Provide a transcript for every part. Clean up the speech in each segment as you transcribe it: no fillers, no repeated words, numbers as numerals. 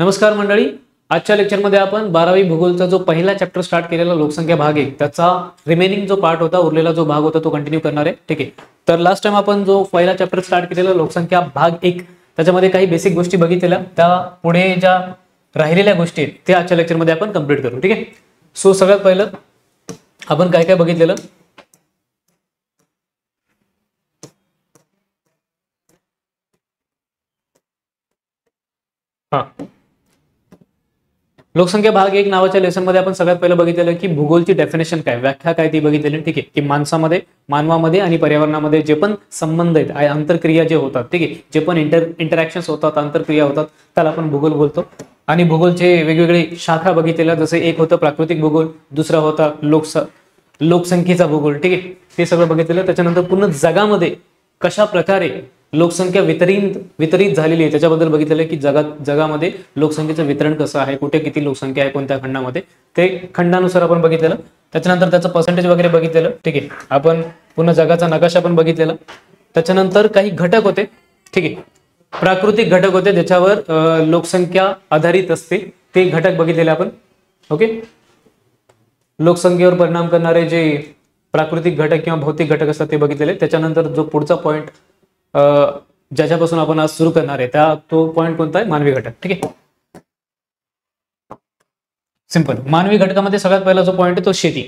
नमस्कार मंडळी, आजच्या लेक्चरमध्ये आपण 12वी भूगोलचा जो पहिला चॅप्टर स्टार्ट केलेला लोकसंख्या भाग 1 त्याचा रिमेनिंग जो पार्ट होता, उरलेला जो भाग होता तो कंटिन्यू करणार आहे. ठीक आहे. तर लास्ट टाइम आपण जो पहिला चॅप्टर स्टार्ट केलेला लोकसंख्या भाग 1 त्याच्यामध्ये काही बेसिक गोष्टी बघितलेल्या, त्या पुढे ज्या राहिलेल्या गोष्टी आहेत त्या आजच्या लेक्चरमध्ये आपण कंप्लीट करू. ठीक आहे. सो सगळ्यात पहिलं आपण काय काय बघितलेलं, लोकसंख्या भाग 1 नावाच्या लेसन मध्ये आपण सगळ्यात पहिलं बघितलेलं की भूगोलची डेफिनेशन काय, व्याख्या काय ती बघितलेली. ठीक आहे. की मानवामध्ये आणि पर्यावरणामध्ये जे पण संबंध आहेत, आंतरक्रिया जे होतात, ठीक आहे, जे पण इंटरॅक्शन्स होतात, आंतरक्रिया होतात, त्याला आपण भूगोल बोलतो. आणि भूगोलचे वेगवेगळे शाखा बघितलेल्या, जसे एक होतं प्राकृतिक भूगोल, दुसरा होता लोकसंख्येचा भूगोल. ठीक आहे. ते सगळं बघितलेलं. त्याच्यानंतर पूर्ण जगामध्ये कशा प्रकारे लोकसंख्या वितरित झालेली आहे त्याच्याबद्दल बघितलेलं की जगामध्ये लोकसंख्येचं वितरण कसं आहे, कुठे किती लोकसंख्या आहे, कोणत्या खंडामध्ये, ते खंडानुसार आपण बघितलेलं. त्याच्यानंतर त्याचं पर्सेंटेज वगैरे बघितलेलं. ठीक आहे. आपण पूर्ण जगाचा नकाशा पण बघितलेला. त्याच्यानंतर काही घटक होते, ठीक आहे, प्राकृतिक घटक होते ज्याच्यावर लोकसंख्या आधारित असते, ते घटक बघितलेले आपण. ओके. लोकसंख्येवर परिणाम करणारे जे प्राकृतिक घटक किंवा भौतिक घटक असतात ते बघितलेले. त्याच्यानंतर जो पुढचा पॉइंट ज्याच्यापासून आपण आज सुरू करणार आहे तो पॉइंट कोणता आहे, मानवी घटक. ठीक आहे. सिंपल. मानवी घटकामध्ये सगळ्यात पहिला जो पॉइंट आहे तो शेती.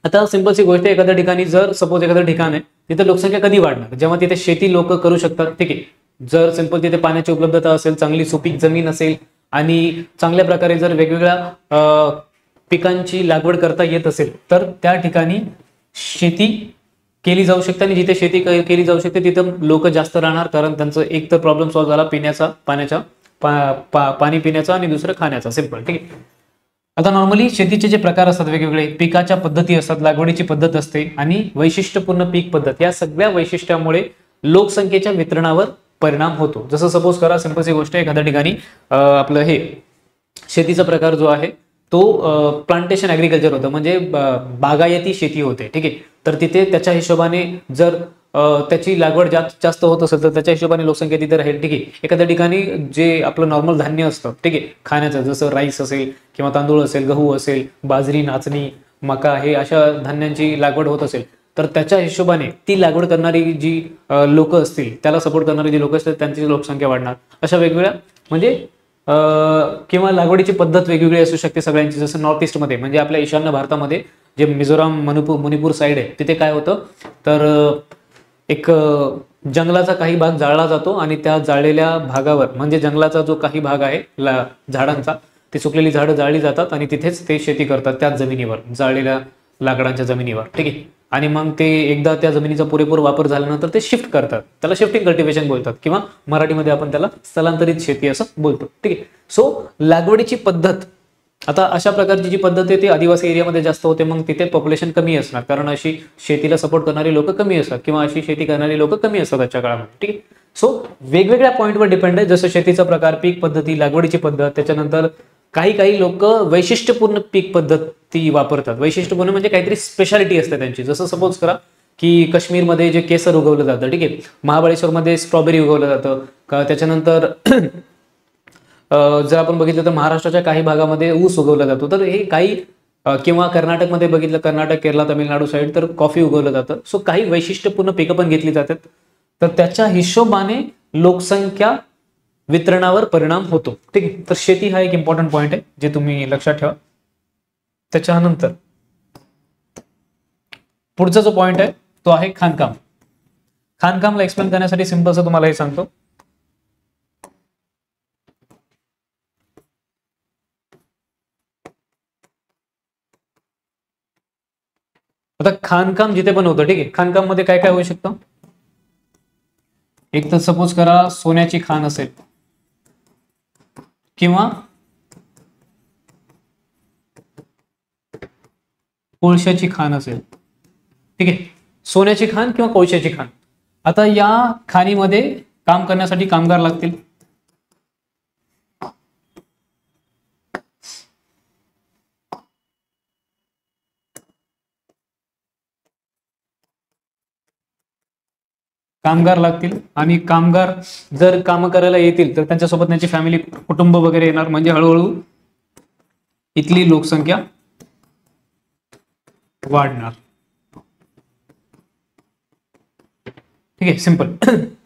आता सिंपलची गोष्ट आहे, एखाद्या ठिकाणी जर सपोज एखादं ठिकाण आहे तिथे लोकसंख्या कधी वाढणार, जेव्हा तिथे शेती लोक करू शकतात. ठीक आहे. जर सिंपल तिथे पाण्याची उपलब्धता असेल, चांगली सुपीक जमीन असेल आणि चांगल्या प्रकारे जर वेगवेगळ्या पिकांची लागवड करता येत असेल तर त्या ठिकाणी शेती केली जाऊ शकते. आणि जिथे शेती केली जाऊ शकते तिथं लोक जास्त राहणार, कारण त्यांचं एक तर प्रॉब्लेम सॉल्व्ह झाला पाणी पिण्याचा आणि दुसरं खाण्याचा. सिंपल. ठीक आहे. आता नॉर्मली शेतीचे जे प्रकार असतात, वेगवेगळे पिकाच्या पद्धती असतात, लागवडीची पद्धत असते आणि वैशिष्ट्यपूर्ण पीक पद्धत, या सगळ्या वैशिष्ट्यामुळे लोकसंख्येच्या वितरणावर परिणाम होतो. जसं सपोज करा, सिंपलची गोष्ट आहे, एखाद्या ठिकाणी आपलं हे शेतीचा प्रकार जो आहे तो प्लांटेशन ऍग्रिकल्चर होतं, म्हणजे बागायती शेती होते. ठीक आहे. तर तिथे त्याच्या हिशोबाने जर त्याची लागवड जास्त होत असेल तर त्याच्या हिशोबाने लोकसंख्या तिथे राहील. ठीक आहे. एखाद्या ठिकाणी जे आपलं नॉर्मल धान्य असतं, ठीक आहे, खाण्याचं, जसं राईस असेल किंवा तांदूळ असेल, गहू असेल, बाजरी, नाचणी, मका, हे अशा धान्यांची लागवड होत असेल तर त्याच्या हिशोबाने ती लागवड करणारी जी लोक असतील, त्याला सपोर्ट करणारी जी लोक असतील त्यांची लोकसंख्या वाढणार. अशा वेगवेगळ्या म्हणजे किंवा लागवडीची पद्धत वेगवेगळी असू शकते सगळ्यांची. जसं नॉर्थ ईस्ट मध्ये, म्हणजे आपल्या ईशान्य भारतामध्ये जे मिझोराम, मणिपूर साईड आहे, तिथे काय होतं तर एक जंगलाचा काही भाग जाळला जातो आणि त्या जाळलेल्या भागावर, म्हणजे जंगलाचा जो काही भाग आहे झाडांचा, ती सुकलेली झाडं जाळली जातात आणि तिथेच ते शेती करतात, त्याच जमिनीवर, जाळलेल्या लाकडांच्या जमिनीवर. ठीक आहे. आणि मग ते एकदा त्या जमिनीचा पुरेपूर वापर झाल्यानंतर ते शिफ्ट करतात, त्याला शिफ्टिंग कल्टिव्हेशन बोलतात, किंवा मराठीमध्ये आपण त्याला स्थलांतरित शेती असं बोलतो. ठीक आहे. सो लागवडीची पद्धत, आता अशा प्रकारची जी पद्धत आहे ती आदिवासी एरियामध्ये जास्त होते, मग तिथे पॉप्युलेशन कमी असणार, कारण अशी शेतीला सपोर्ट करणारी लोक कमी असतात किंवा अशी शेती करणारी लोक कमी असतात आजच्या काळामध्ये. ठीक आहे. सो वेगवेगळ्या पॉईंटवर डिपेंड आहे, जसं शेतीचा प्रकार, पीक पद्धती, लागवडीची पद्धत. त्याच्यानंतर काही लोक वैशिष्ट्यपूर्ण पीक पद्धती वापरतात. वैशिष्ट्यपूर्ण म्हणजे काहीतरी स्पेशालिटी असते त्यांची. जसं सपोज करा की काश्मीरमध्ये जे केसर उगवलं जातं, ठीक आहे, महाबळेश्वरमध्ये स्ट्रॉबेरी उगवलं जातं का, त्याच्यानंतर जर आपण बघितलं तर महाराष्ट्राच्या काही भागामध्ये ऊस उगवला जातो. तर हे काही किंवा कर्नाटकमध्ये बघितलं, कर्नाटक, केरळ, तामिळनाडू साईड तर कॉफी उगवलं जातं. सो काही वैशिष्ट्यपूर्ण पिकं पण घेतली जातात. तर त्याच्या हिशोबाने लोकसंख्या वितरणावर परिणाम होतो. ठीक आहे. तर शेती हा एक इम्पॉर्टंट पॉइंट आहे जे तुम्ही लक्षात ठेवा. त्याच्यानंतर पुढचा जो पॉइंट आहे तो आहे खाणकाम. खाणकामला एक्सप्लेन करण्यासाठी सिंपलचं तुम्हाला हे सांगतो. आता खाणकाम जिथे पण होतं, ठीक आहे, खाणकाम मध्ये काय काय होऊ शकतं. एक तर सपोज करा सोन्याची खाण असेल किंवा कोळशाची खाण असेल. ठीक आहे. सोन्याची खाण किंवा कोळशाची खाण. आता या खाणीमध्ये काम करण्यासाठी कामगार लागतील. कामगार लागतील आणि कामगार जर काम करायला येतील तर त्यांच्यासोबत त्यांची फॅमिली कुटुंब वगैरे येणार, म्हणजे हळूहळू इथली लोकसंख्या वाढणार. ठीक आहे, सिंपल.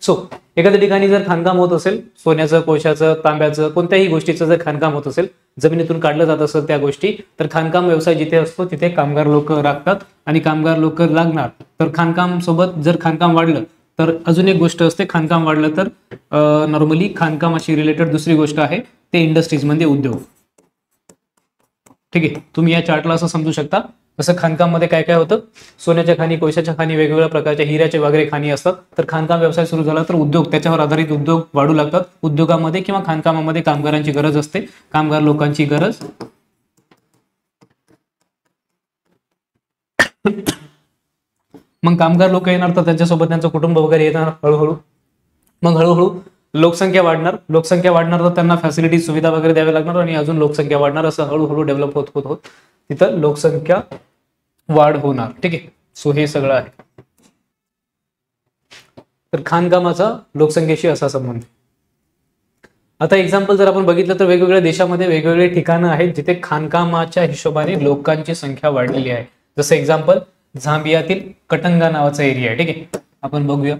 सो एखाद्या ठिकाणी जर खाणकाम होत असेल, सोन्याचं, कोळशाचं, तांब्याचं, कोणत्याही गोष्टीचं जर खाणकाम होत असेल, जमिनीतून काढलं जात असेल त्या गोष्टी, तर खाणकाम व्यवसाय जिथे असतो तिथे कामगार लोक लागतात आणि कामगार लोक लागणार. तर खाणकाम सोबत जर खाणकाम वाढलं तर अजून एक गोष्ट असते, खाणकाम वाढलं तर नॉर्मली खाणकामाशी रिलेटेड दुसरी गोष्ट आहे ते इंडस्ट्रीज म्हणजे उद्योग. ठीक आहे, तुम्ही या चार्टला असं समजू शकता. जसं खाणकाममध्ये काय काय होतं, सोन्याच्या खाणी, कोळशाच्या खाणी, वेगवेगळ्या प्रकारच्या हिऱ्याच्या वगैरे खाणी असतात. तर खाणकाम व्यवसाय सुरू झाला तर उद्योग, त्याच्यावर आधारित उद्योग वाढू लागतात. उद्योगामध्ये किंवा खाणकामामध्ये कामगारांची गरज असते, कामगार लोकांची गरज. मग कामगार लोक येणार तर त्यांच्यासोबत त्यांचं कुटुंब वगैरे येणार हळूहळू. मग हळूहळू लोकसंख्या वाढणार, लोकसंख्या वाढणार तर त्यांना फॅसिलिटी सुविधा वगैरे द्यावे लागणार आणि अजून लोकसंख्या वाढणार. असं हळूहळू डेव्हलप होत होत होत तिथं लोकसंख्या वाढ होणार. ठीक आहे, सो हे सगळं आहे. तर खाणकामाचा लोकसंख्येशी असा संबंध. आता एक्झाम्पल जर आपण बघितलं तर वेगवेगळ्या देशामध्ये वेगवेगळे ठिकाणं आहेत जिथे खाणकामाच्या हिशोबाने लोकांची संख्या वाढलेली आहे. जसं एक्झाम्पल झांबियातील कटंगा नावाचा एरिया आहे. ठीक आहे, आपण बघूया.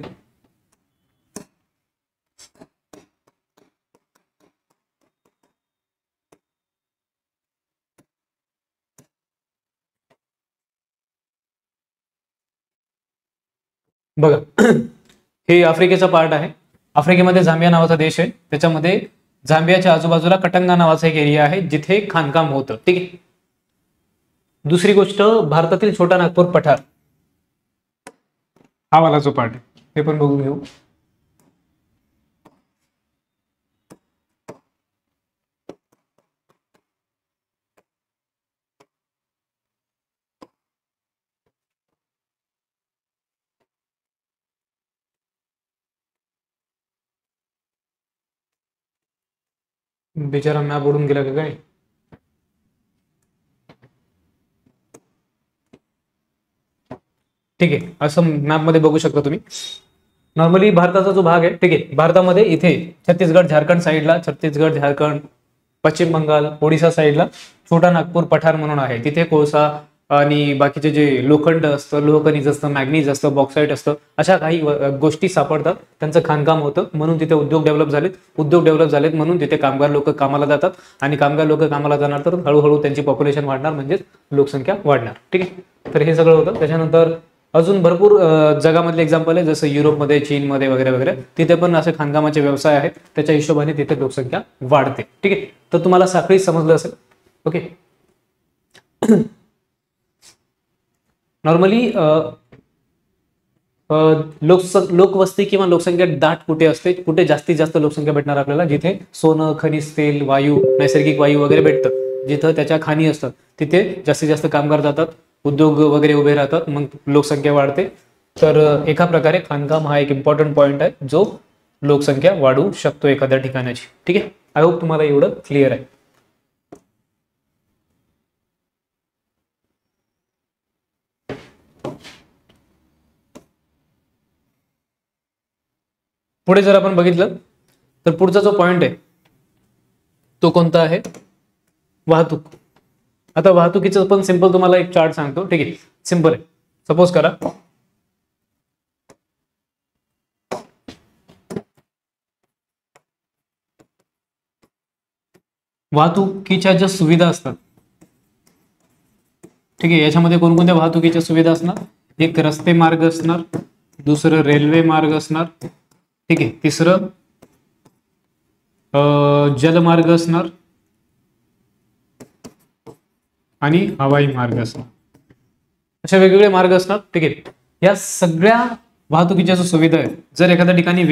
बघा, हे आफ्रिकेचा पार्ट आहे. आफ्रिकेमध्ये झांबिया नावाचा देश आहे. त्याच्यामध्ये झांबियाच्या आजूबाजूला कटंगा नावाचा एक एरिया आहे जिथे खाणकाम होतं. ठीक आहे. दुसरी गोष्ट, भारतातील छोटा नागपूर पठार, हा वाला जो पार्ट आहे हे पण बघून घेऊ. बिचारा मॅप उडून गेला का काय? ठीक आहे, असं मॅप मध्ये बघू शकता तुम्ही. नॉर्मली भारताचा जो भाग आहे, ठीक आहे, भारतामध्ये इथे छत्तीसगड, झारखंड साईडला, छत्तीसगड, झारखंड, पश्चिम बंगाल, ओडिसा साईडला छोटा नागपूर पठार म्हणून आहे. तिथे कोळसा आणि बाकीचे जे लोखंड असतं, लोह खनिज असतं, मॅग्नीज असतं, बॉक्साईट असतं, अशा काही गोष्टी सापडतात. त्यांचं खाणकाम होतं म्हणून तिथे उद्योग डेव्हलप झालेत. उद्योग डेव्हलप झालेत म्हणून तिथे कामगार लोक कामाला जातात आणि कामगार लोक कामाला जाणार तर हळूहळू त्यांची पॉप्युलेशन वाढणार, म्हणजेच लोकसंख्या वाढणार. ठीक आहे, तर हे सगळं होतं. त्याच्यानंतर अजून भरपूर जगामधले एक्झाम्पल आहे, जसं युरोपमध्ये, चीनमध्ये वगैरे वगैरे, तिथे पण असे खाणकामाचे व्यवसाय आहेत. त्याच्या हिशोबाने तिथे लोकसंख्या वाढते. ठीक आहे, तर तुम्हाला साखळी समजलं असेल. ओके. नॉर्मली लोकवस्ती किंवा लोकसंख्या दाट कुठे असते, कुठे जास्तीत जास्त लोकसंख्या भेटणार आपल्याला, जिथे सोनं, खनिज तेल, वायू, नैसर्गिक वायू वगैरे भेटतं, जिथं त्याच्या खाणी असतात तिथे जास्तीत जास्त कामगार जातात, उद्योग वगैरे उभे राहतात, मग लोकसंख्या वाढते. तर एका प्रकारे खाणकाम हा एक इम्पॉर्टंट पॉइंट आहे जो लोकसंख्या वाढवू शकतो एखाद्या ठिकाणाची. ठीक आहे, आय होप तुम्हाला एवढं क्लिअर आहे. पुढे जर आपण बघितलं तर पुढचा जो पॉइंट आहे तो कोणता आहे, वाहतूक. आता वाहतुकीचं पण सिंपल तुम्हाला एक चार्ट सांगतो. ठीक आहे, सिंपल आहे. सपोज करा वाहतुकीच्या ज्या सुविधा असतात, ठीक आहे, याच्यामध्ये कोणकोणत्या वाहतुकीच्या सुविधा असणार, एक रस्ते मार्ग असणार, दुसरं रेल्वे मार्ग असणार, ठीक आहे, तिसरं जलमार्ग असणार आणि हवाई मार्ग असणार. अशा वेगवेगळे मार्ग असणार. ठीक आहे, या सगळ्या वाहतुकीच्या ज्या सुविधा आहेत जर एखाद्या ठिकाणी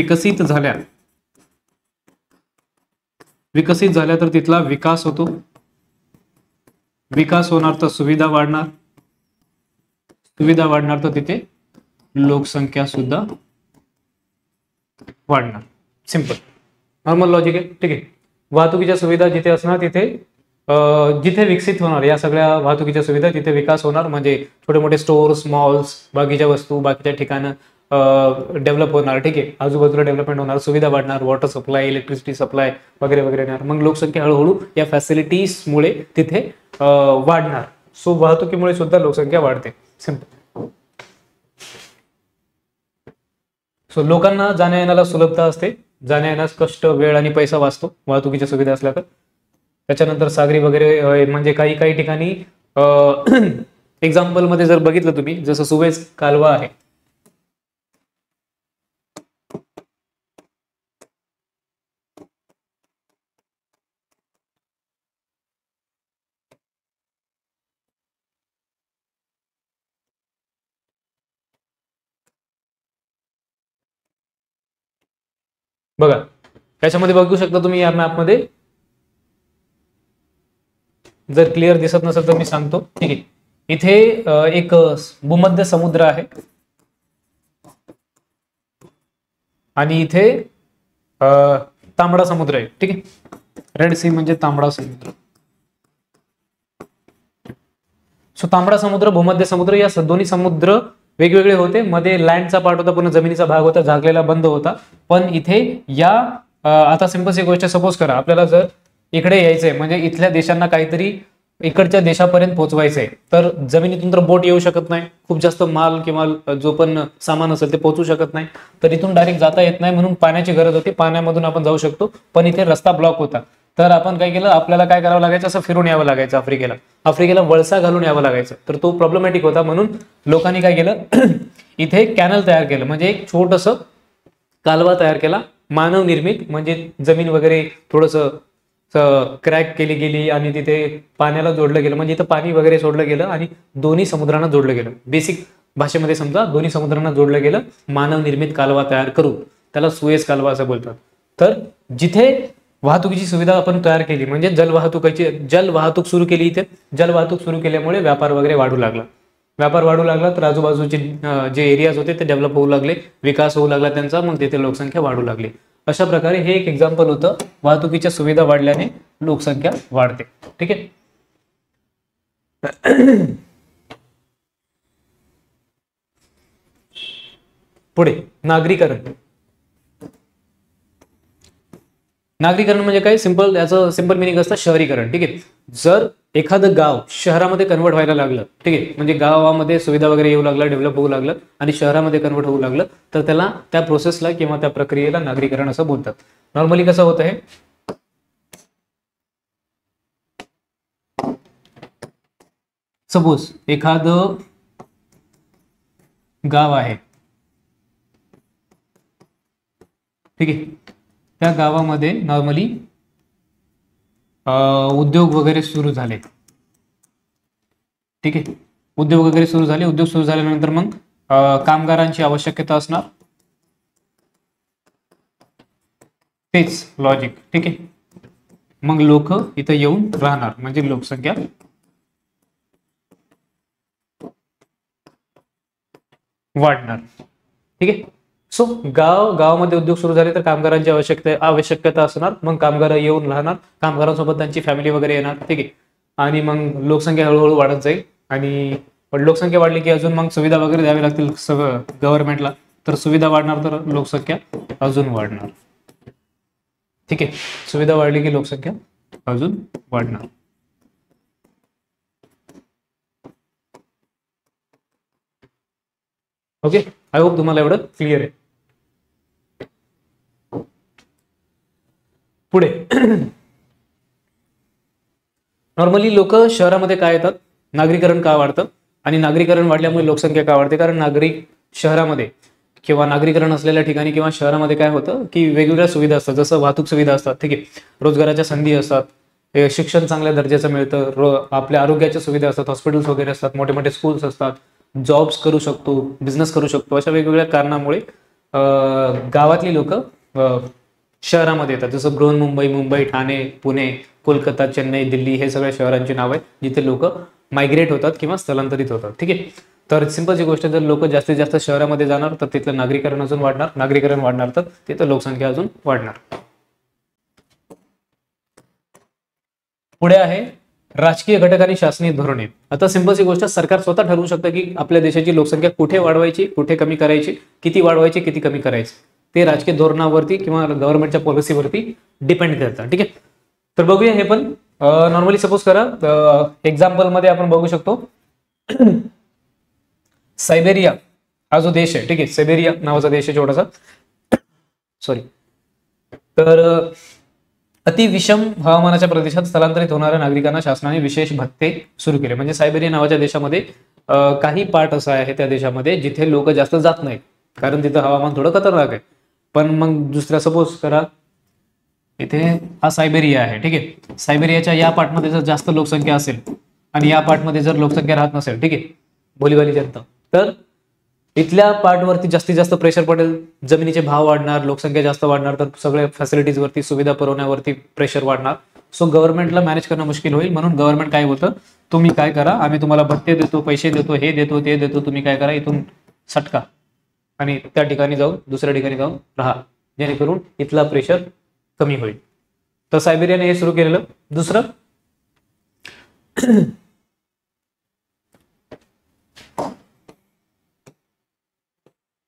विकसित झाल्या तर तिथला विकास होतो. विकास होणार तर सुविधा वाढणार, सुविधा वाढणार तर तिथे लोकसंख्या सुद्धा वाढणार. सिंपल नॉर्मल लॉजिक आहे. ठीक आहे, वाहतुकीच्या सुविधा जिथे असणार तिथे जिथे विकसित होणार या सगळ्या वाहतुकीच्या सुविधा तिथे विकास होणार, म्हणजे छोटे मोठे स्टोर्स, मॉल्स, बाकीच्या वस्तू, बाकीच्या ठिकाणं, डेव्हलप होणार, ठीक आहे, आजूबाजूला डेव्हलपमेंट होणार, सुविधा वाढणार, वॉटर सप्लाय, इलेक्ट्रिसिटी सप्लाय वगैरे वगैरे येणार, मग लोकसंख्या हळूहळू या फॅसिलिटीजमुळे तिथे वाढणार. सो वाहतुकीमुळे सुद्धा लोकसंख्या वाढते, सिंपल. सो लोकांना जाण्या येण्याला सुलभता असते, जाण्या येण्यास कष्ट, वेळ आणि पैसा वाचतो वाहतुकीच्या सुविधा असल्या तर. त्याच्यानंतर सागरी वगैरे म्हणजे काही काही ठिकाणी एक्झाम्पल मध्ये जर बघितलं तुम्ही, जसं सुवेझ कालवा आहे, बघा याच्यामध्ये बघू शकता तुम्ही या मॅप मध्ये, जर क्लिअर दिसत नसेल तर मी सांगतो, ठीक आहे. इथे एक भूमध्य समुद्र आहे आणि इथे तांबडा समुद्र आहे, ठीक आहे. रेड सी म्हणजे तांबडा समुद्र. सो तांबडा समुद्र, भूमध्य समुद्र या दोन्ही समुद्र वेगवेगळे होते. मध्ये लँडचा पार्ट होता, पुन्हा जमिनीचा भाग होता, झाकलेला बंद होता. पण इथे या आता सिंपल एक गोष्ट, सपोज करा आपल्याला जर इकडे यायचंय, म्हणजे इथल्या देशांना काहीतरी इकडच्या देशापर्यंत पोहोचवायचंय, तर जमिनीतून तर बोट येऊ शकत नाही, खूप जास्त माल किंवा जो पण सामान असेल ते पोहोचू शकत नाही, तर इथून डायरेक्ट जाता येत नाही, म्हणून पाण्याची गरज होती. पाण्यामधून आपण जाऊ शकतो, पण इथे रस्ता ब्लॉक होता. तर आपण काय केलं, आपल्याला काय करावं लागायचं, असं फिरून यावं लागायचं आफ्रिकेला वळसा घालून यावं लागायचं. तर तो प्रॉब्लेमॅटिक होता, म्हणून लोकांनी काय केलं इथे कॅनल तयार केलं, म्हणजे एक छोटस कालवा तयार केला, मानव निर्मित, म्हणजे जमीन वगैरे थोडस क्रॅक केली गेली आणि तिथे पाण्याला जोडलं गेलं, म्हणजे इथं पाणी वगैरे सोडलं गेलं आणि दोन्ही समुद्रांना जोडलं गेलं. बेसिक भाषेमध्ये समजा दोन्ही समुद्रांना जोडलं गेलं मानव निर्मित कालवा तयार करून, त्याला सुएझ कालवा असं बोलतात. तर जिथे वाहतुकीची सुविधा आपण तयार केली, म्हणजे जलवाहतूक सुरू केली, इथे जलवाहतूक सुरू केल्यामुळे व्यापार वगैरे वाढू लागला, तर आजूबाजूचे जे एरियाज होते ते डेव्हलप होऊ लागले, विकास होऊ लागला त्यांचा, मग तिथे लोकसंख्या वाढू लागली. अशा प्रकारे हे एक एक्झाम्पल होतं, वाहतुकीच्या सुविधा वाढल्याने लोकसंख्या वाढते, ठीक आहे. पुढे नागरीकरण म्हणजे काय, याचं सिंपल मिनिंग असतं शहरीकरण, ठीक आहे. जर एखादं गाव शहरामध्ये कन्वर्ट व्हायला लागलं, ठीक आहे, म्हणजे गावामध्ये सुविधा वगैरे येऊ लागला, डेव्हलप होऊ लागलं आणि शहरामध्ये कन्वर्ट होऊ लागलं, तर त्याला त्या प्रोसेसला किंवा त्या प्रक्रियेला नागरीकरण असं बोलतात. नॉर्मली कसं होतं हे, सपोज एखादं गाव आहे, ठीक आहे, त्या गावामध्ये नॉर्मली उद्योग वगैरे सुरू झाले, ठीक आहे, उद्योग सुरू झाल्यानंतर मग कामगारांची आवश्यकता असणार, तेच लॉजिक, ठीक आहे. मग लोक इथं येऊन राहणार, म्हणजे लोकसंख्या वाढणार, ठीक आहे. सो गावामध्ये उद्योग सुरू झाले तर कामगारांची आवश्यकता असणार, मग कामगार येऊन राहणार, कामगारांसोबत त्यांची फॅमिली वगैरे येणार, ठीक आहे. आणि मग लोकसंख्या हळूहळू वाढत जाईल, आणि लोकसंख्या वाढली की अजून मग सुविधा वगैरे द्यावी लागतील सगळं गव्हर्नमेंटला, तर सुविधा वाढणार तर लोकसंख्या अजून वाढणार, ठीक आहे. सुविधा वाढली की लोकसंख्या अजून वाढणार. ओके, आय होप तुम्हाला एवढं क्लिअर आहे. पुढे नॉर्मली लोक शहरामध्ये काय येतात, नागरीकरण का वाढतं, आणि नागरीकरण वाढल्यामुळे लोकसंख्या का वाढते, कारण नागरिक शहरामध्ये किंवा नागरीकरण असलेल्या ठिकाणी किंवा शहरामध्ये काय होतं की वेगवेगळ्या सुविधा असतात, जसं वाहतूक सुविधा असतात, ठीक आहे, रोजगाराच्या संधी असतात, शिक्षण चांगल्या दर्जाचं मिळतं, आपल्या आरोग्याच्या सुविधा असतात, हॉस्पिटल्स वगैरे असतात, मोठे मोठे स्कूल्स असतात, जॉब्स करू शकतो, बिझनेस करू शकतो. अशा वेगवेगळ्या कारणामुळे गावातली लोक शहरामध्ये येतात, जसं मुंबई, ठाणे, पुणे, कोलकाता, चेन्नई, दिल्ली हे सगळ्या शहरांची नाव आहेत जिथे लोक मायग्रेट होतात किंवा स्थलांतरित होतात, ठीक आहे. तर सिंपलची गोष्ट, जर लोक जास्तीत जास्त शहरामध्ये जाणार तर तिथलं नागरीकरण अजून वाढणार, नागरीकरण वाढणार तर तिथं लोकसंख्या अजून वाढणार. पुढे आहे राजकीय घटक आणि शासनीय धोरणे. आता सिंपलची गोष्ट, सरकार स्वतः ठरवू शकतं की आपल्या देशाची लोकसंख्या कुठे वाढवायची, कुठे कमी करायची, किती वाढवायची, किती कमी करायची. ते राजकीय धोरणावरती किंवा गव्हर्नमेंटच्या पॉलिसीवरती डिपेंड करतात. ठीक आहे, तर बघूया हे पण. नॉर्मली सपोज करा, एक्झाम्पल मध्ये आपण बघू शकतो सायबेरिया हा जो देश आहे, ठीक आहे, सायबेरिया नावाचा देश आहे छोटासा, सॉरी. तर अति विषम हवामानाच्या प्रदेशात स्थलांतरित होणाऱ्या नागरिकांना शासनाने विशेष भत्ते सुरू केले. म्हणजे सायबेरिया नावाच्या देशामध्ये काही पार्ट असा आहे त्या देशामध्ये जिथे लोक जास्त जात नाहीत, कारण तिथं हवामान थोडं खतरनाक आहे. पण मग दुसऱ्या सपोज करा, इथे हा सायबेरिया आहे, ठीक आहे, सायबेरियाच्या या पार्टमध्ये जर जास्त लोकसंख्या असेल आणि या पार्टमध्ये जर लोकसंख्या राहत नसेल, ठीक आहे, भोलीभाली जनता, तर इथल्या पार्टवरती जास्तीत जास्त प्रेशर पडेल, जमिनीचे भाव वाढणार, लोकसंख्या जास्त वाढणार, तर सगळ्या फॅसिलिटीजवरती, सुविधा पुरवण्यावरती प्रेशर वाढणार. सो गव्हर्नमेंटला मॅनेज करणं मुश्किल होईल. म्हणून गव्हर्नमेंट काय होतं, तुम्ही काय करा, आम्ही तुम्हाला भत्ते देतो, पैसे देतो, हे देतो, ते देतो, तुम्ही काय करा, इथून सटका आणि त्या ठिकाणी जाऊन दुसऱ्या ठिकाणी जाऊन राहा, जेणेकरून इथला प्रेशर कमी होईल. तर सायबेरियाने हे सुरू केलेलं. दुसरं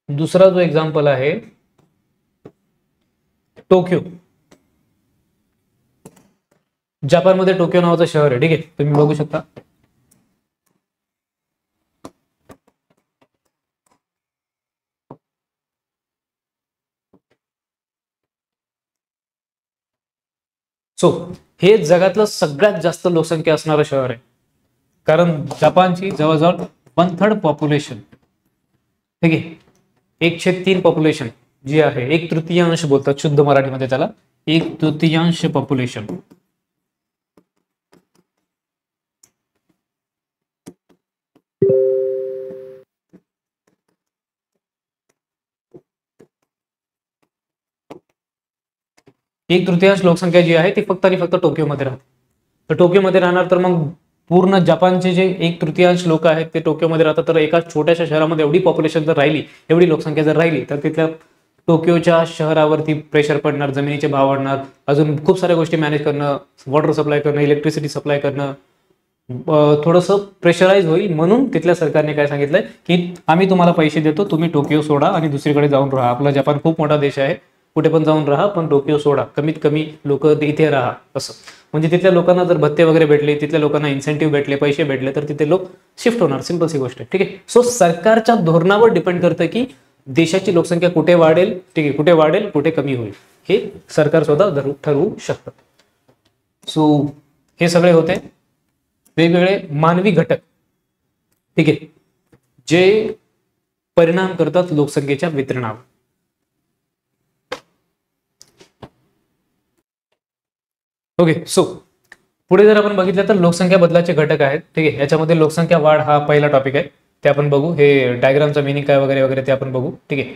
दुसरा जो एक्झाम्पल आहे, टोकियो. जपानमध्ये टोकियो नावाचं शहर आहे, ठीक आहे, तुम्ही बघू शकता. सो हे जगातलं सगळ्यात जास्त लोकसंख्या असणारं शहर आहे, कारण जपानची जवळजवळ 1/3 पॉप्युलेशन, ठीक आहे, 1/3 पॉप्युलेशन जी आहे, 1/3 बोलतात शुद्ध मराठीमध्ये त्याला, 1/3 पॉप्युलेशन. एक तृतीयांश लोकसंख्या जी आहे ती फक्त आणि फक्त टोकियोमध्ये राहते. तर टोकियोमध्ये राहणार, तर मग पूर्ण जपानचे जे 1/3 लोक आहेत ते टोकियोमध्ये राहतात. तर एका छोट्याशा शहरामध्ये एवढी पॉप्युलेशन जर राहिली, एवढी लोकसंख्या जर राहिली, तर तिथल्या टोकियोच्या शहरावरती प्रेशर पडणार, जमिनीचे भाव वाढणार, अजून खूप साऱ्या गोष्टी मॅनेज करणं, वॉटर सप्लाय करणं, इलेक्ट्रिसिटी सप्लाय करणं थोडंसं प्रेशराईज होईल. म्हणून तिथल्या सरकारने काय सांगितलंय की आम्ही तुम्हाला पैसे देतो, तुम्ही टोकियो सोडा आणि दुसरीकडे जाऊन राहा. आपला जपान खूप मोठा देश आहे, कुठे पण जाऊन राहा, पण टोकियो सोडा, कमीत कमी लोक इथे राहा, असं. म्हणजे तिथल्या लोकांना जर भत्ते वगैरे भेटले, तिथल्या लोकांना इन्सेंटिव्ह भेटले, पैसे भेटले, तर तिथे लोक शिफ्ट होणार. सिंपल सी गोष्ट आहे, ठीक आहे. सो सरकारच्या धोरणावर डिपेंड करतं की देशाची लोकसंख्या कुठे वाढेल, ठीक आहे, कुठे वाढेल, कुठे कमी होईल, हे सरकार स्वतः ठरवू शकतं. सो हे सगळे होते वेगवेगळे मानवी घटक, ठीक आहे, जे परिणाम करतात लोकसंख्येच्या वितरणावर. ओके, सो पुढे जर आपण बघितलं तर लोकसंख्या बदलाचे घटक आहेत, ठीक आहे. याच्यामध्ये लोकसंख्या वाढ हा पहिला टॉपिक आहे, ते आपण बघू. हे डायग्रामचा मिनिंग काय वगैरे वगैरे ते आपण बघू, ठीक आहे.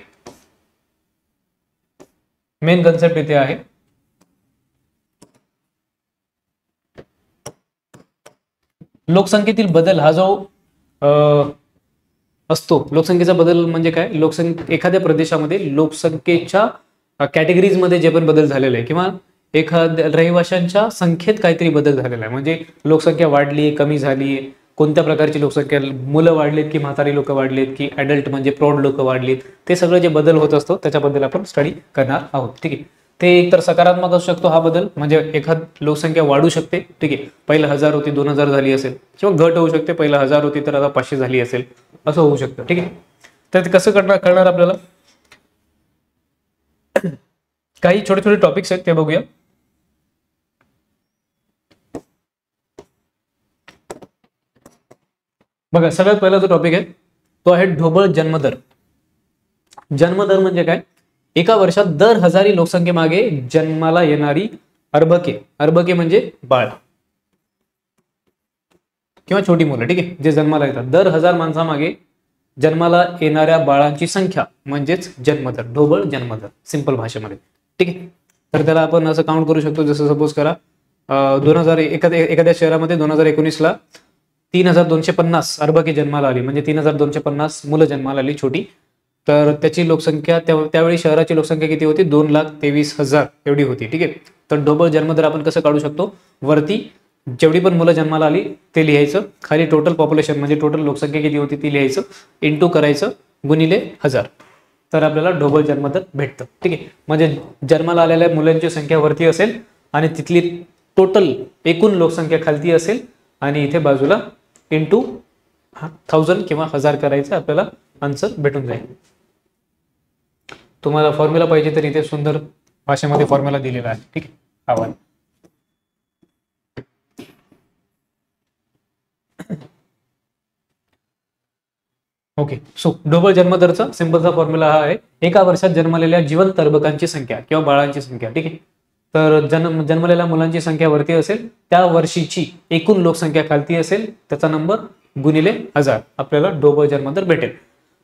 मेन कन्सेप्ट इथे आहे. लोकसंख्येतील बदल हा जो असतो, लोकसंख्येचा बदल म्हणजे काय, एखाद्या प्रदेशामध्ये लोकसंख्येच्या कॅटेगरीजमध्ये जे पण बदल झालेले आहे, किंवा एखाद्या रहिवाशांच्या संख्येत काहीतरी बदल झालेला आहे. म्हणजे लोकसंख्या वाढली, कमी झाली, कोणत्या प्रकारची लोकसंख्या, मुलं वाढलीत की म्हातारी लोक वाढलीत की ऍडल्ट म्हणजे प्रौढ लोक वाढलीत, ते सगळं जे बदल होत असतो त्याच्याबद्दल आपण स्टडी करणार आहोत, ठीक आहे. ते एकतर सकारात्मक असू शकतो हा बदल, म्हणजे एखाद लोकसंख्या वाढू शकते, ठीक आहे, पहिला 1000 होती 2000 झाली असेल, किंवा घट होऊ शकते, पहिला 1000 होती तर आता 500 झाली असेल, असं होऊ शकतं, ठीक आहे. तर ते कसं कळणार आपल्याला, काही छोटे छोटे टॉपिक्स आहेत ते बघूया. बघा, सगळ्यात पहिला जो टॉपिक आहे तो आहे ढोबळ जन्मदर. जन्मदर म्हणजे काय, एका वर्षात दर 1000 लोकसंख्येमागे जन्माला येणारी अर्भके, अर्भके म्हणजे बाळ किंवा छोटी मुलं, ठीक आहे, जे जन्माला येतात, दर 1000 माणसामागे जन्माला येणाऱ्या बाळांची संख्या म्हणजेच जन्मदर, ढोबळ जन्मदर सिंपल भाषेमध्ये, ठीक आहे. तर त्याला आपण असं काउंट करू शकतो. जसं सपोज करा 2000 एखाद्या शहरामध्ये 2019ला 3250 अर्भके जन्माला आली, म्हणजे 3250 मुलं जन्माला आली छोटी. तर त्याची लोकसंख्या त्यावेळी शहराची लोकसंख्या किती होती, 2,23,000 एवढी होती, ठीक आहे. तर ढोबळ जन्मदर आपण कसं काढू शकतो, वरती जेवढी पण मुलं जन्माला आली ते लिहायचं, खाली टोटल पॉप्युलेशन म्हणजे टोटल लोकसंख्या किती होती ती लिहायचं, इंटू करायचं गुणिले 1000, तर आपल्याला ढोबळ जन्मदर भेटतं. ठीक आहे, म्हणजे जन्माला आलेल्या मुलांची संख्या वरती असेल आणि तिथली टोटल एकूण लोकसंख्या खालती असेल आणि इथे बाजूला इंटू 1000 किंवा 1000 करायचं, आपल्याला आन्सर भेटून जाईल. तुम्हाला फॉर्म्युला पाहिजे तर इथे सुंदर भाषेमध्ये फॉर्म्युला दिलेला आहे. ठीक आहे, आवाज ओके. सो ढोबळ जन्मदरचा सिंपलचा फॉर्म्युला हा आहे, एका वर्षात जन्मलेल्या जिवंत अर्भकांची संख्या किंवा बाळांची संख्या. ठीक आहे, तर जन्मलेल्या मुलांची संख्या वरती असेल, त्या वर्षीची एकूण लोकसंख्या खालती असेल, त्याचा नंबर गुणिले 1000, आपल्याला ढोबळ जन्मदर भेटेल.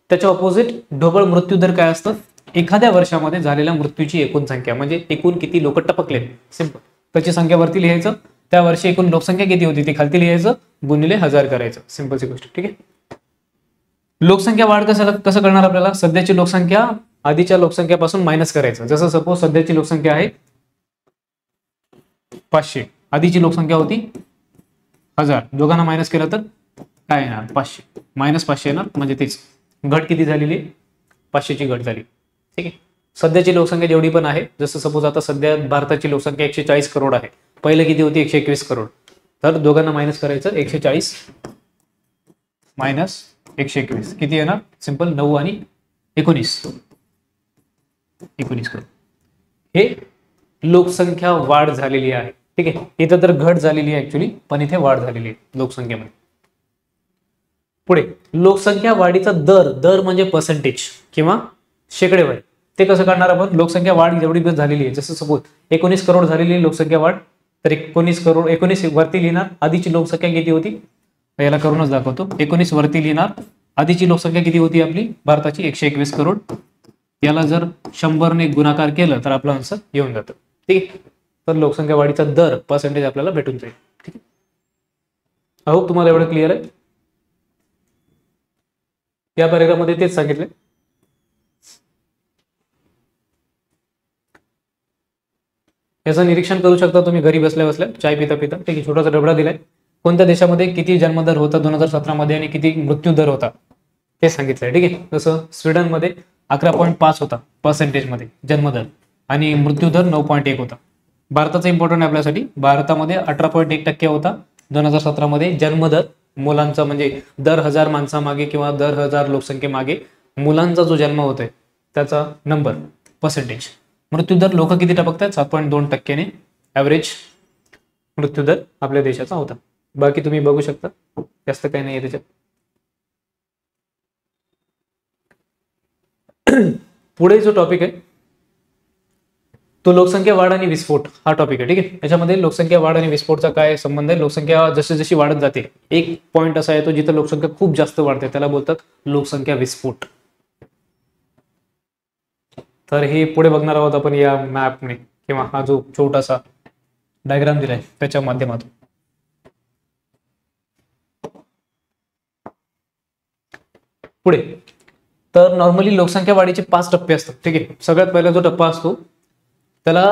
त्याच्या ऑपोजिट ढोबळ मृत्यूदर काय असतं, एखाद्या वर्षामध्ये झालेल्या मृत्यूची एकूण संख्या म्हणजे एकूण किती लोक टपकले, सिंपल त्याची संख्या वरती लिहायचं, त्या वर्षी एकूण लोकसंख्या किती होती ती खालती लिहायचं, गुणिले 1000 करायचं, सिंपलची गोष्ट. ठीक आहे, लोकसंख्या वाढ कसं करणार, आपल्याला सध्याची लोकसंख्या आधीच्या लोकसंख्येपासून मायनस करायचं. जसं सपोज सध्याची लोकसंख्या आहे 500, आधीची लोकसंख्या होती 1000, दोघांना मायनस केलं तर काय येणार, 500 मायनस 500 येणार, म्हणजे तेच घट किती झालेली, 500 ची घट झाली. ठीक आहे, सध्याची लोकसंख्या जेवढी पण आहे, जसं सपोज आता सध्या भारताची लोकसंख्या 140 करोड आहे, पहिले किती होती 121 करोड, तर दोघांना मायनस करायचं, 140 मायनस 121 किती येणार, सिंपल 9 आणि 19 करोड. हे लोकसंख्या वाढ झालेली आहे. ठीक आहे, इथं तर घट झालेली आहे ऍक्च्युली, पण इथे वाढ झालेली आहे लोकसंख्येमध्ये. पुढे लोकसंख्या वाढीचा दर म्हणजे पर्सेंटेज किंवा शेकडेवारी, ते कसं काढणार आपण, लोकसंख्या वाढ जेवढी झालेली आहे, जसं सपोज 19 करोड झालेली लोकसंख्या वाढ, तर 19 वरती लिहिणार, आधीची लोकसंख्या किती होती, याला करूनच दाखवतो, 19 वरती लिहिणार, आधीची लोकसंख्या किती होती आपली भारताची 121 करोड, याला जर 100 ने गुणाकार केलं तर आपलं आन्सर येऊन जातं. ठीक आहे, तर लोकसंख्या वाढीचा दर पर्सेंटेज आपल्याला भेटून जाईल. ठीक आहे, आय होप तुम्हाला एवढं क्लिअर आहे. या पॅरेग्राफमध्ये तेच सांगितले. याचं निरीक्षण करू शकता तुम्ही घरी बसल्या बसल्या, चाय पिता पिता. ठीक आहे, छोटासा डबडा दिलाय, कोणत्या देशामध्ये किती जन्मदर होता 2017 मध्ये आणि किती मृत्यू दर होता ते सांगितलंय. ठीक आहे, जसं स्वीडनमध्ये 11.5 होता पर्सेंटेज मध्ये जन्मदर आणि मृत्यूदर 9.1 होता. भारताचं इम्पॉर्टंट आहे आपल्यासाठी, भारतामध्ये 18.1% होता 2017 मध्ये जन्मदर मुलांचा, म्हणजे दर 1000 माणसामागे किंवा दर 1000 लोकसंख्येमागे मुलांचा जो जन्म होतोय त्याचा नंबर पर्सेंटेज. मृत्यूदर लोक किती टपकतात, 7.2% ऍव्हरेज मृत्यूदर आपल्या देशाचा होता. बाकी तुम्ही बघू शकता, जास्त काही नाही आहे त्याच्यात. पुढे जो टॉपिक आहे तो लोकसंख्या वाढ आणि विस्फोट हा टॉपिक आहे. ठीक आहे, याच्यामध्ये लोकसंख्या वाढ आणि विस्फोटचा काय संबंध आहे, लोकसंख्या जशी जशी वाढत जाते, एक पॉइंट असा येतो जिथे लोकसंख्या खूप जास्त वाढते, त्याला बोलतात लोकसंख्या विस्फोट. तर हे पुढे बघणार आहोत आपण या मॅपने किंवा हा जो छोटासा डायग्राम दिलाय त्याच्या माध्यमातून. पुढे तर नॉर्मली लोकसंख्या वाढीचे 5 टप्पे असतात. ठीक आहे, सगळ्यात पहिला जो टप्पा असतो त्याला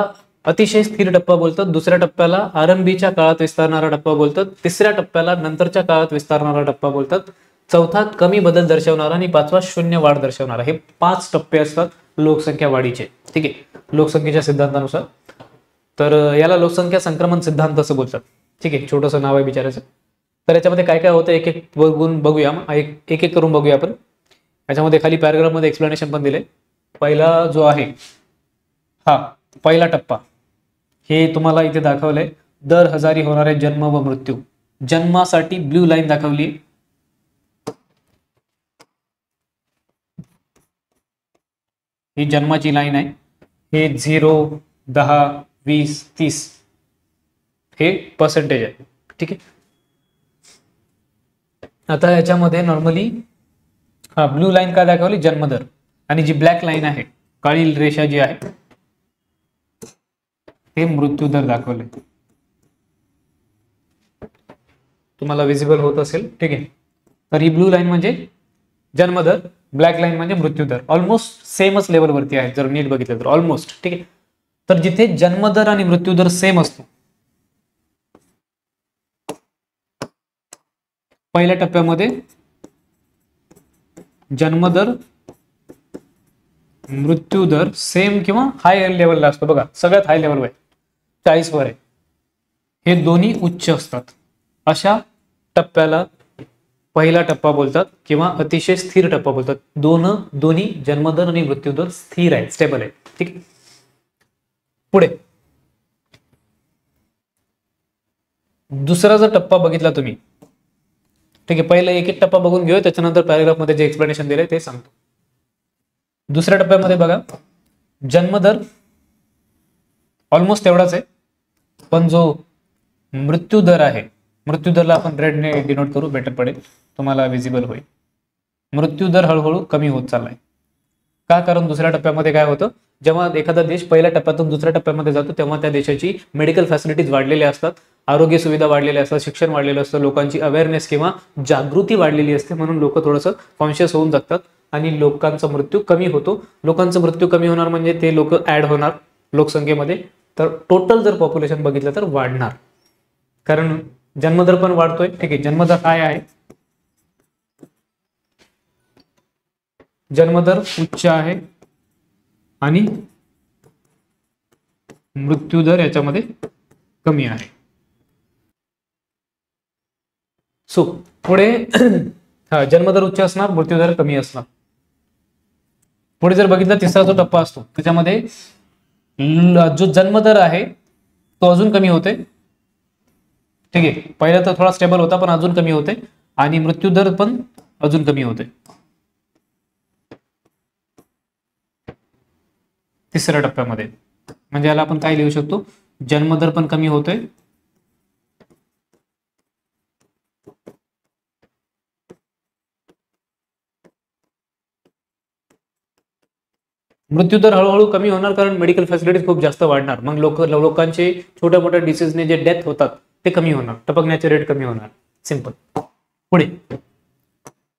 अतिशय स्थिर टप्पा बोलतात, दुसऱ्या टप्प्याला आरंभीच्या काळात विस्तारणारा टप्पा बोलतात, तिसऱ्या टप्प्याला नंतरच्या काळात विस्तारणारा टप्पा बोलतात, चौथा कमी बदल दर्शवणारा आणि पाचवा शून्य वाढ दर्शवणारा. हे 5 टप्पे असतात लोकसंख्या वाढीचे. ठीक आहे, लोकसंख्येच्या सिद्धांतानुसार. तर याला लोकसंख्या संक्रमण सिद्धांत असं बोलतात. ठीक आहे, छोटंसं नाव आहे बिचारायचं. तर याच्यामध्ये काय काय होतं एक एक बघूया, एक एक करून बघूया आपण. याच्यामध्ये खाली पॅराग्राफ मध्ये एक्सप्लेनेशन पण दिले. पहिला जो आहे हा पहिला टप्पा, हे तुम्हाला इथे दाखवलंय, दर 1000 होणारे जन्म व मृत्यू. जन्मासाठी ब्ल्यू लाईन दाखवली, ही जन्माची लाईन आहे. हे 0, 10, 20, 30 हे पर्सेंटेज आहे. ठीक आहे, आता याच्यामध्ये नॉर्मली हा ब्लू लाईन काय दाखवली, जन्मदर, आणि जी ब्लॅक लाईन आहे, काळी रेषा जी आहे, ते मृत्यूदर दाखवले. तुम्हाला विजिबल होत असेल. ठीक आहे, तर ही ब्लू लाईन म्हणजे जन्मदर, ब्लॅक लाईन म्हणजे मृत्यूदर. ऑलमोस्ट सेमच लेवलवरती आहे जर नीट बघितलं तर, ऑलमोस्ट. ठीक आहे, तर जिथे जन्मदर आणि मृत्यूदर सेम असतो पहिल्या टप्प्यामध्ये जन्मदर मृत्यू दर सेम किंवा हाय लेवलला असतो बघा, सगळ्यात हाय लेवल आहे 40 वर आहे, हे दोन्ही उच्च असतात, अशा टप्प्याला पहिला टप्पा बोलतात किंवा अतिशय स्थिर टप्पा बोलतात. दोन्ही जन्मदर आणि मृत्यूदर स्थिर आहे, स्टेबल आहे. ठीक आहे, पुढे दुसरा जर टप्पा बघितला तुम्ही, ठीक आहे, पहिला एक एक टप्पा बघून घेऊ, त्याच्यानंतर पॅराग्राफ मध्ये जे एक्सप्लेनेशन दिलंय ते सांगतो. दुसऱ्या टप्प्यामध्ये बघा, जन्मदर ऑलमोस्ट तेवढाच आहे, पण जो मृत्यूदर आहे, मृत्यूदरला आपण रेडने डिनोट करू, बेटर पडेल, तुम्हाला विजिबल होईल. मृत्यूदर हळूहळू कमी होत चाललाय. का? कारण दुसऱ्या टप्प्यामध्ये काय होतं, जेव्हा एखादा देश पहिल्या टप्प्यातून दुसऱ्या टप्प्यामध्ये जातो तेव्हा त्या देशाची मेडिकल फॅसिलिटीज वाढलेल्या असतात, आरोग्य सुविधा वाढलेल्या असतात, शिक्षण वाढलेलं असतं, लोकांची अवेअरनेस किंवा जागृती वाढलेली असते, म्हणून लोक थोडंसं कॉन्शियस होऊन जातात आणि लोकांचा मृत्यू कमी होतो. लोकांचा मृत्यू कमी होणार म्हणजे ते लोक ऍड होणार लोकसंख्येमध्ये, तर टोटल जर पॉप्युलेशन बघितलं तर वाढणार, कारण जन्मदर पण वाढतोय. ठीक आहे, जन्मदर काय आहे, जन्मदर उच्च आहे आणि मृत्यूदर याच्यामध्ये कमी आहे. सो पुढे हा जन्मदर उच्च असणार, मृत्यूदर कमी असणार. पुढे जर बघितलं तिसरा जो टप्पा असतो त्याच्यामध्ये जो जन्मदर आहे तो अजून कमी होते. ठीक आहे, पहिला तर थोडा स्टेबल होता पण अजून कमी होते, आणि मृत्यूदर पण अजून कमी होते तिसऱ्या टप्प्यामध्ये. म्हणजे याला आपण काय लिहू शकतो, जन्मदर पण कमी होतोय, मृत्यूदर हळूहळू कमी होणार, कारण मेडिकल फॅसिलिटीज खूप जास्त वाढणार, मग लोकांचे छोट्या मोठ्या डिसीजने जे डेथ होतात ते कमी होणार, टपकण्याचे रेट कमी होणार. सिंपल. पुढे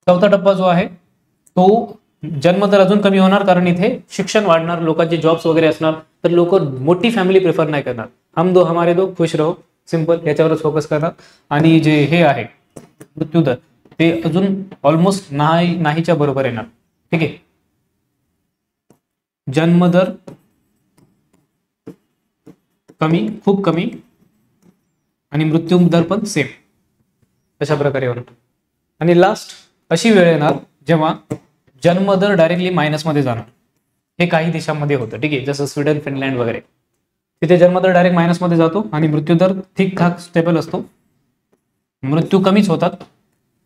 चौथा टप्पा जो आहे तो जन्मदर अजून कमी होणार, कारण इथे शिक्षण वाढणार, लोकांचे जॉब्स वगैरे असणार, तर लोक मोठी फॅमिली प्रिफर नाही करणार, हम दो हमारे दो खुश रहो, सिंपल याच्यावरच फोकस करणार. आणि जे हे आहे मृत्यूदर ते अजून ऑलमोस्ट नाहीच्या बरोबर येणार. ठीक आहे, जन्मदर कमी, खूप कमी, आणि मृत्यू दर पण सेम, अशा प्रकारे होणार. आणि लास्ट अशी वेळ येणार जेव्हा जन्मदर डायरेक्टली मायनस मध्ये जाणार. हे काही देशांमध्ये होतं, ठीक आहे, जसं स्वीडन, फिनलँड वगैरे, तिथे जन्मदर डायरेक्ट मायनस मध्ये जातो आणि मृत्यूदर ठीकठाक स्टेबल असतो. मृत्यू कमीच होतात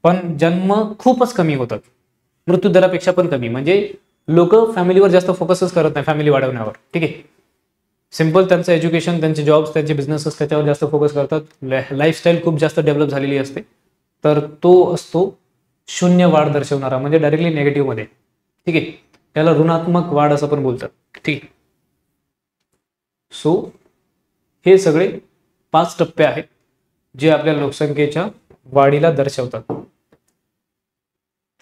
पण जन्म खूपच कमी होतात, मृत्यू दरापेक्षा पण कमी. म्हणजे लोक फॅमिलीवर जास्त फोकसच करत नाही, फॅमिली वाढवण्यावर. ठीक आहे, सिंपल त्यांचं एज्युकेशन, त्यांचे जॉब्स, त्यांचे बिझनेसेस त्याच्यावर जास्त फोकस करतात. लाईफस्टाईल खूप जास्त डेव्हलप झालेली असते, तर तो असतो शून्य वाढ दर्शवणारा, म्हणजे डायरेक्टली नेगेटिव्ह मध्ये. ठीक आहे, त्याला ऋणात्मक वाढ असं पण बोलतात. ठीक, सो हे सगळे 5 टप्पे आहेत जे आपल्या लोकसंख्येच्या वाढीला दर्शवतात.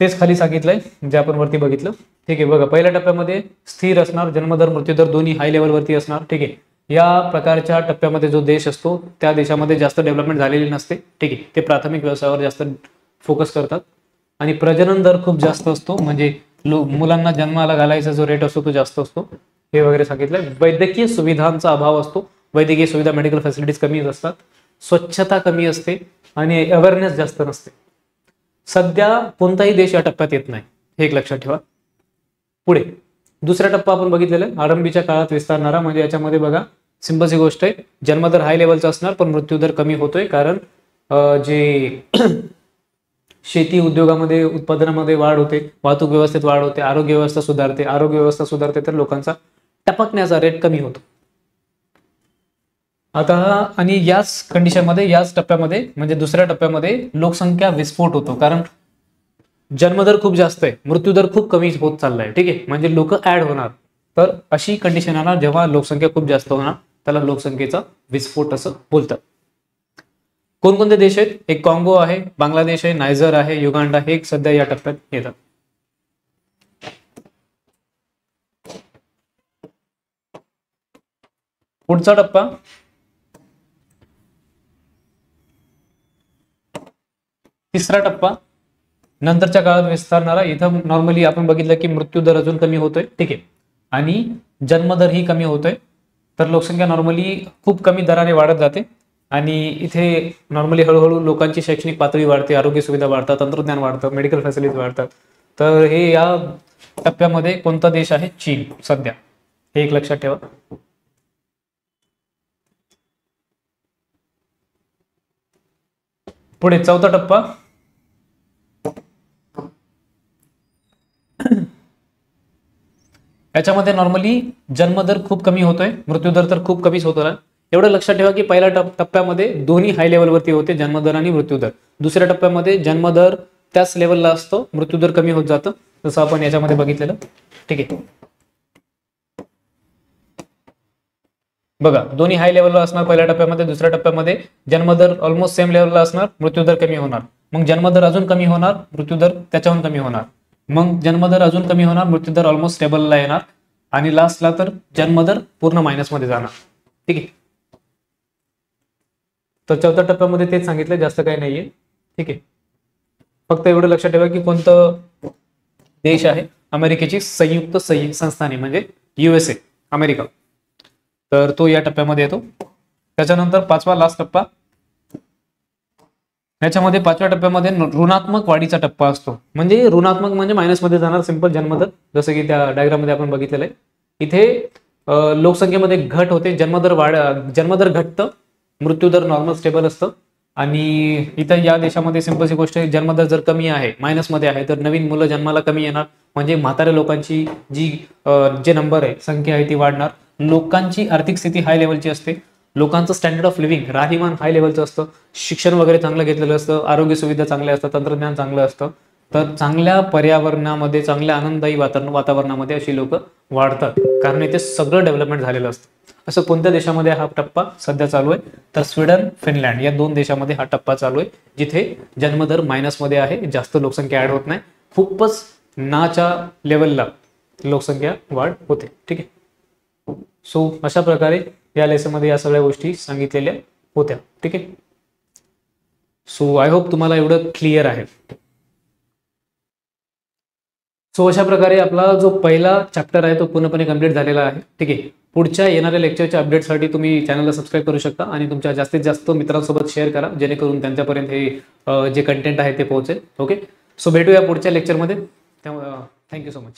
तेच खाली सांगितलंय जे आपण वरती बघितलं. ठीक आहे, बघा पहिल्या टप्प्यामध्ये स्थिर असणार, जन्मदर मृत्यूदर दोन्ही हाय लेवलवरती असणार. ठीक आहे, या प्रकारच्या टप्प्यामध्ये जो देश असतो त्या देशामध्ये जास्त डेव्हलपमेंट झालेली नसते. ठीक आहे, ते प्राथमिक व्यवसायावर जास्त फोकस करतात आणि प्रजनन दर खूप जास्त असतो, म्हणजे मुलांना जन्माला घालायचा जो रेट असतो तो जास्त असतो, हे वगैरे सांगितलंय. वैद्यकीय सुविधांचा अभाव असतो, वैद्यकीय सुविधा, मेडिकल फॅसिलिटीज कमी असतात, स्वच्छता कमी असते आणि अवेअरनेस जास्त नसते. सध्या कोणताही देश या टप्प्यात येत नाही, हे एक लक्षात ठेवा. पुढे दुसरा टप्पा आपण बघितलेला आहे, आरंभीच्या काळात विस्तारणारा. म्हणजे याच्यामध्ये बघा सिंपलची गोष्ट आहे, जन्मदर हाय लेवलचा असणार पण मृत्यूदर कमी होतोय, कारण जे शेती उद्योगामध्ये, उत्पादनामध्ये वाढ होते, वाहतूक व्यवस्थेत वाढ होते, आरोग्य व्यवस्था सुधारते, आरोग्य व्यवस्था सुधारते तर लोकांचा टपकण्याचा रेट कमी होतो. आता आणि याच कंडिशनमध्ये, याच टप्प्यामध्ये म्हणजे दुसऱ्या टप्प्यामध्ये लोकसंख्या विस्फोट होतो, कारण जन्मदर खूप जास्त आहे, मृत्यूदर खूप कमी होत चाललाय. ठीक आहे, म्हणजे लोक ऍड होणार, तर अशी कंडिशन येणार जेव्हा लोकसंख्या खूप जास्त होणार, त्याला लोकसंख्येचा विस्फोट असं बोलतात. कोणकोणते देश आहेत, एक काँगो आहे, बांगलादेश आहे, नायजर आहे, युगांडा हे सध्या या टप्प्यात येतात. पुढचा टप्पा तिसरा टप्पा नंतरच्या काळात विस्तारणारा. इथं नॉर्मली आपण बघितलं की मृत्यू दर अजून कमी होतोय, ठीक आहे, आणि जन्मदर ही कमी होतोय. तर लोकसंख्या नॉर्मली खूप कमी दराने वाढत जाते आणि इथे नॉर्मली हळूहळू लोकांची शैक्षणिक पातळी वाढते, आरोग्य सुविधा वाढतात, तंत्रज्ञान वाढतं, मेडिकल फॅसिलिटीज वाढतात. तर हे या टप्प्यामध्ये कोणता देश आहे? चीन सध्या, हे एक लक्षात ठेवा. पुढे चौथा टप्पा. याच्यामध्ये नॉर्मली जन्मदर खूप कमी होतोय, मृत्यूदर तर खूप कमीच होतो. एवढं लक्षात ठेवा की पहिल्या टप्प्यामध्ये दोन्ही हाय लेवलवरती होते, जन्मदर आणि मृत्यूदर. दुसऱ्या टप्प्यामध्ये जन्मदर त्याच लेवलला असतो, मृत्यूदर कमी होत जातं, जसं आपण याच्यामध्ये बघितलेलं, ठीक आहे. बघा, दोन्ही हाय लेवलला असणार पहिल्या टप्प्यामध्ये. दुसऱ्या टप्प्यामध्ये जन्मदर ऑलमोस्ट सेम लेवलला असणार, मृत्यूदर कमी होणार. मग जन्मदर अजून कमी होणार, मृत्यूदर त्याच्याहून कमी होणार. मग जन्मदर अजून कमी होणार, मृत्यूदर ऑलमोस्ट स्टेबलला येणार आणि लास्टला तर जन्मदर पूर्ण मायनसमध्ये जाणार, ठीक आहे. तर चौथ्या टप्प्यामध्ये तेच सांगितलं, जास्त काही नाहीये, ठीक आहे. फक्त एवढं लक्षात ठेवा की कोणतं देश आहे? अमेरिकेची संयुक्त संस्थाने म्हणजे USA, अमेरिका. तर तो या टप्प्यामध्ये येतो. त्याच्यानंतर पाचवा लास्ट टप्पा. याच्यामध्ये पाचव्या टप्प्यामध्ये ऋणात्मक वाढीचा टप्पा असतो. म्हणजे ऋणात्मक म्हणजे मायनसमध्ये जाणार, सिंपल जन्मदर, जसं की त्या डायग्राम मध्ये आपण बघितलेलं आहे. इथे लोकसंख्येमध्ये घट होते, जन्मदर घटतं, मृत्यूदर नॉर्मल स्टेबल असतं. आणि इथं या देशामध्ये सिंपलची गोष्ट आहे, जन्मदर जर कमी आहे, मायनसमध्ये आहे, तर नवीन मुलं जन्माला कमी येणार. म्हणजे म्हाताऱ्या लोकांची जे नंबर आहे, संख्या आहे ती वाढणार. लोकांची आर्थिक स्थिती हाय लेवलची असते, लोकांचं स्टँडर्ड ऑफ लिव्हिंग, राहणीमान हाय लेवलचं असतं, शिक्षण वगैरे चांगलं घेतलेलं असतं, आरोग्य सुविधा चांगल्या असतात, तंत्रज्ञान चांगलं असतं. तर चांगल्या पर्यावरणामध्ये, चांगल्या आनंददायी वातावरणामध्ये अशी लोक वाढतात, कारण इथे सगळं डेव्हलपमेंट झालेलं असतं. असं कोणत्या देशामध्ये हा टप्पा सध्या चालू आहे? तर स्वीडन, फिनलँड या दोन देशामध्ये हा टप्पा चालू आहे, जिथे जन्मदर मायनसमध्ये आहे, जास्त लोकसंख्या ऍड होत नाही, खूपच नाच्या लेवलला लोकसंख्या वाढ होते, ठीक आहे. सो अशा प्रकारे या लेसनमध्ये या सगळ्या गोष्टी सांगितलेल्या होत्या, ठीक आहे. सो आय होप तुम्हाला एवढं क्लिअर आहे. सो अशा प्रकारे आपला जो पहिला चॅप्टर आहे तो पूर्णपणे कंप्लीट झालेला आहे, ठीक आहे. पुढच्या येणाऱ्या लेक्चरच्या अपडेटसाठी तुम्ही चॅनलला सबस्क्राईब करू शकता आणि तुमच्या जास्तीत जास्त मित्रांसोबत शेअर करा, जेणेकरून त्यांच्यापर्यंत हे जे कंटेंट आहे ते पोहोचेल. ओके, सो भेटूया पुढच्या लेक्चरमध्ये. त्यामुळे थँक्यू सो मच.